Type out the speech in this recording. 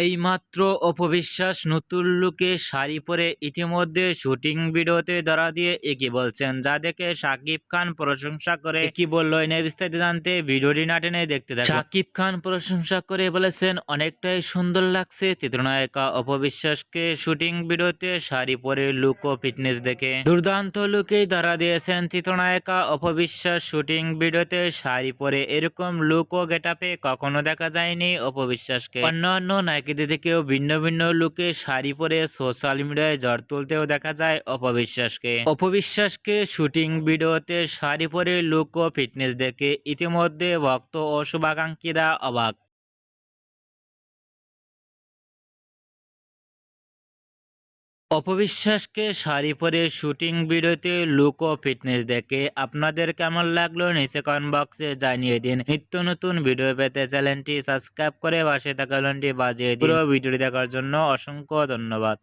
এইমাত্র অপবিশ্বাস নতুন লুকে শাড়ি পরে ইতিমধ্যে শুটিং ভিডিওতে ধরা দিয়ে একই বলছেন, যা দেখে শাকিব খান প্রশংসা করে। কি বললো এনে বিস্তারিত জানতে ভিডিওটি না টেনে দেখতে থাকুন। শাকিব খান প্রশংসা করে বলেছেন, অনেকটাই সুন্দর লাগছে চিত্রনায়িকা অপবিশ্বাসকে শুটিং ভিডিওতে শাড়ি পরে লুক ও ফিটনেস দেখে। দুর্দান্ত লুকেই ধরা দিয়েছেন চিত্রনায়িকা অপবিশ্বাস। শুটিং ভিডিওতে শাড়ি পরে এরকম লুক ও গেটআপে কখনো দেখা যায়নি অপবিশ্বাসকে। অন্যান্য নায়িকাদের থেকেও ভিন্ন ভিন্ন লুকে শাড়ি পরে সোশ্যাল মিডিয়ায় ঝড় তুলতেও দেখা যায় অপবিশ্বাসকে শুটিং ভিডিওতে শাড়ি পরে লুক ও ফিটনেস দেখে ইতিমধ্যে ভক্ত ও শুভাকাঙ্ক্ষীরা অবাক। অপবিশ্বাসকে শাড়ি পরে শুটিং ভিডিওতে লুক ও ফিটনেস দেখে আপনাদের কেমন লাগলো নিচে কমেন্ট বক্সে জানিয়ে দিন। নিত্য নতুন ভিডিও পেতে চ্যানেলটি সাবস্ক্রাইব করে পাশে থাকা ঘন্টি বাজিয়ে দিন। পুরো ভিডিওটি দেখার জন্য অসংখ্য ধন্যবাদ।